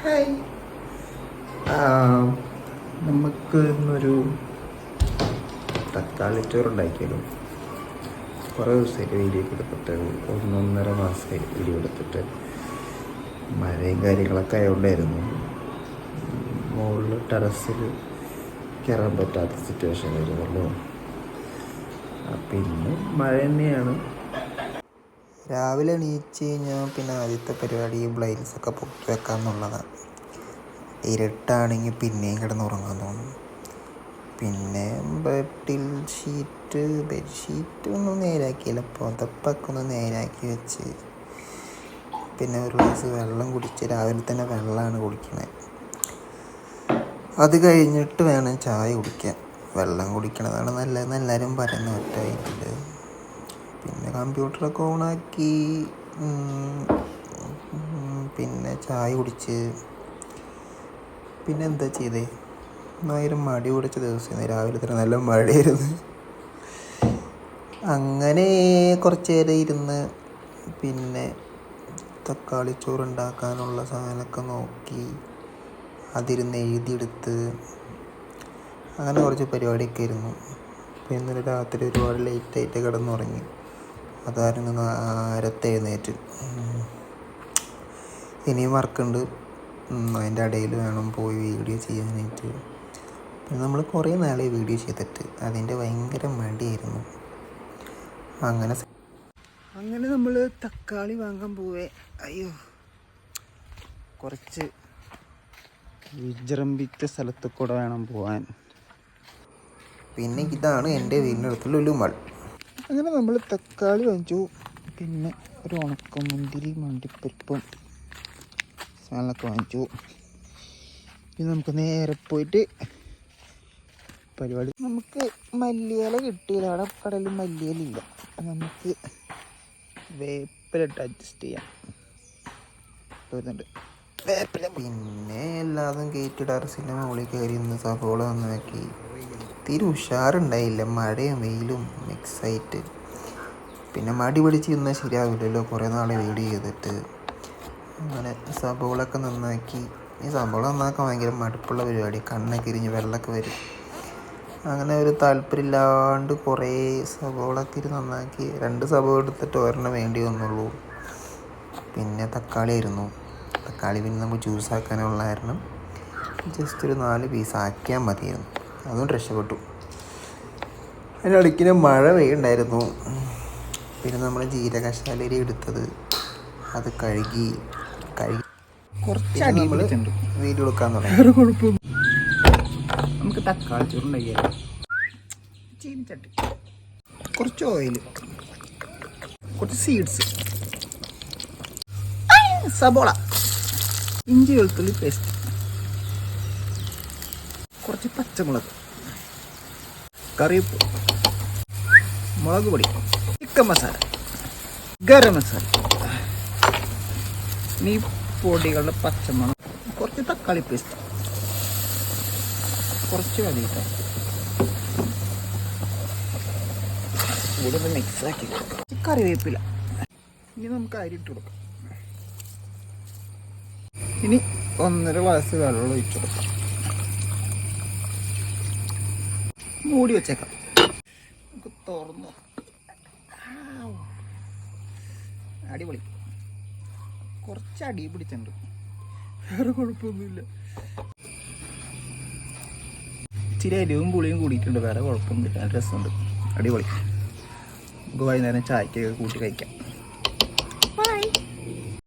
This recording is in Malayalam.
ഹായ്. നമുക്ക് ഇന്നൊരു തക്കാളി ചോറ് ഉണ്ടാക്കിയാലും കുറേ ദിവസമായിട്ട് വീഡിയോ എടുത്തിട്ട് 1.5 മാസമായി വീഡിയോ എടുത്തിട്ട് മഴയും കാര്യങ്ങളൊക്കെ ആയതുകൊണ്ടായിരുന്നു മുകളിൽ ടെറസിൽ കയറാൻ പറ്റാത്ത സിറ്റുവേഷൻ വരുമല്ലോ. അപ്പം ഇന്ന് മഴ തന്നെയാണ്. രാവിലെ എണീച്ച് കഴിഞ്ഞാൽ പിന്നെ ആദ്യത്തെ പരിപാടി ബ്ലൈൻഡ്സൊക്കെ പൊക്കി വെക്കാമെന്നുള്ളതാണ്. ഇരുട്ടാണെങ്കിൽ പിന്നെയും കിടന്നുറങ്ങാൻ തോന്നും. പിന്നെ ബെഡ്ഷീറ്റ് ഒന്നും നേരാക്കിയില്ല, പുതപ്പൊക്കെ ഒന്ന് നേരാക്കി വെച്ച് പിന്നെ ഒരു ഗ്ലാസ് വെള്ളം കുടിച്ച്. രാവിലെ തന്നെ വെള്ളമാണ് കുടിക്കണത്. അത് കഴിഞ്ഞിട്ട് വേണം ചായ കുടിക്കാൻ. വെള്ളം കുടിക്കണതാണ് നല്ലതെന്ന് എല്ലാവരും പറയുന്ന ഒറ്റ വീട്ടിൽ. പിന്നെ കമ്പ്യൂട്ടറൊക്കെ ഓണാക്കി പിന്നെ ചായ കുടിച്ച് പിന്നെ എന്താ ചെയ്തേ, ഭയങ്കര മടി പിടിച്ച ദിവസമായിരുന്നു. രാവിലെ തന്നെ നല്ല മഴയായിരുന്നു. അങ്ങനെ കുറച്ച് നേരം ഇരുന്ന് പിന്നെ തക്കാളി ചോറ് ഉണ്ടാക്കാനുള്ള സാധനമൊക്കെ നോക്കി അതിരുന്ന് എഴുതിയെടുത്ത് അങ്ങനെ കുറച്ച് പരിപാടിയൊക്കെ ആയിരുന്നു. അപ്പോൾ ഇന്നലെ രാത്രി ഒരുപാട് ലേറ്റായിട്ട് കിടന്നുറങ്ങി. അതായിരുന്നു നേരത്തെ എഴുന്നേറ്റ്. ഇനിയും വർക്കുണ്ട്, അതിൻ്റെ ഇടയിൽ വേണം പോയി വീഡിയോ ചെയ്യാനായിട്ട്. പിന്നെ നമ്മൾ കുറേ നാളെ വീഡിയോ ചെയ്തിട്ട് അതിൻ്റെ ഭയങ്കര മടിയായിരുന്നു. അങ്ങനെ നമ്മൾ തക്കാളി വാങ്ങാൻ പോവേ. അയ്യോ, കുറച്ച് വിജൃംഭിച്ച സ്ഥലത്ത് കൂടെ വേണം പോകാൻ. പിന്നെ ഇതാണ് എൻ്റെ വീടിൻ്റെ അടുത്തുള്ള ലുലുമാൾ. അങ്ങനെ നമ്മൾ തക്കാളി വാങ്ങിച്ചു, പിന്നെ ഒരു ഉണക്കമുന്തിരി മണ്ടിപ്പരിപ്പും സാധനമൊക്കെ വാങ്ങിച്ചു. പിന്നെ നമുക്ക് നേരെ പോയിട്ട് പരിപാടി. നമുക്ക് മല്ലിയില കിട്ടിയില്ല, അവിടെ കടയിൽ മല്ലിയിലില്ല. അപ്പം നമുക്ക് വേപ്പിലിട്ട് അഡ്ജസ്റ്റ് ചെയ്യാം. വരുന്നുണ്ട് വേപ്പില. പിന്നെ എല്ലാതും കയറ്റി ടെറസിൻ്റെ മുകളിൽ കയറി ഇന്ന് സവോള നന്നാക്കി. തീരെ ഉഷാറുണ്ടായില്ല, മഴയും വെയിലും മിക്സായിട്ട്. പിന്നെ മടി പിടിച്ച് ഇരുന്നാൽ ശരിയാവില്ലല്ലോ, കുറേ നാളെ വീഡിയോ ചെയ്തിട്ട്. അങ്ങനെ സബോളൊക്കെ നന്നാക്കി. ഈ സബോള നന്നാക്കാൻ ഭയങ്കര മടുപ്പുള്ള പരിപാടി, കണ്ണൊക്കെ ഇരിഞ്ഞ് വെള്ളമൊക്കെ വരും. അങ്ങനെ ഒരു താല്പര്യമില്ലാണ്ട് കുറേ സബോളൊക്കെ നന്നാക്കി. 2 സബോള എടുത്തിട്ട് ഒരെണ്ണം വേണ്ടി വന്നുള്ളൂ. പിന്നെ തക്കാളി ആയിരുന്നു. തക്കാളി പിന്നെ നമുക്ക് ജ്യൂസാക്കാനുള്ള കാരണം ജസ്റ്റ് ഒരു 4 പീസ് ആക്കിയാൽ മതിയായിരുന്നു. അതും രക്ഷപ്പെട്ടു. അതിനിടയ്ക്കിന് മഴ പെയ്യുണ്ടായിരുന്നു. പിന്നെ നമ്മൾ ജീരകശാലരി എടുത്തത് അത് കഴുകി കുറച്ച് നമ്മൾ വീഡിയോ എടുക്കാൻ തുടങ്ങി. നമുക്ക് തക്കാളി ചോറുണ്ടാക്കിയാലോ. ചീനിച്ചട്ടി, കുറച്ച് ഓയിൽ, കുറച്ച് സീഡ്സ്, സബോള, ഇഞ്ചി വെളുത്തുള്ളി പേസ്റ്റ്, കുറച്ച് പച്ചമുളക്, കറിവേപ്പ്, മുളക് പൊടി, ചിക്കൻ മസാല, ഗരം മസാല, ഈ പൊടികളുടെ പച്ചമുളക്, കുറച്ച് തക്കാളി പേസ്റ്റ്, കുറച്ച് മതിയിട്ട് കൂടെ ഒന്ന് മിക്സാക്കി കൊടുക്കാം. കറിവേപ്പില. ഇനി നമുക്ക് അരി ഇട്ട് കൊടുക്കാം. ഇനി 1.5 ഗ്ലാസ് വെള്ളം ഒഴിച്ചു കൊടുക്കാം. മൂടി വെച്ചേക്കാം. നമുക്ക് തുറന്നു. അടിപൊളി. കുറച്ച് അടി പിടിച്ചിട്ടുണ്ട്, വേറെ കുഴപ്പമൊന്നുമില്ല. ഇച്ചിരി എരിവും പുളിയും കൂടിയിട്ടുണ്ട്, വേറെ കുഴപ്പമൊന്നുമില്ല. നല്ല രസമുണ്ട്, അടിപൊളി. നമുക്ക് വൈകുന്നേരം ചായക്കൊക്കെ കൂട്ടി കഴിക്കാം.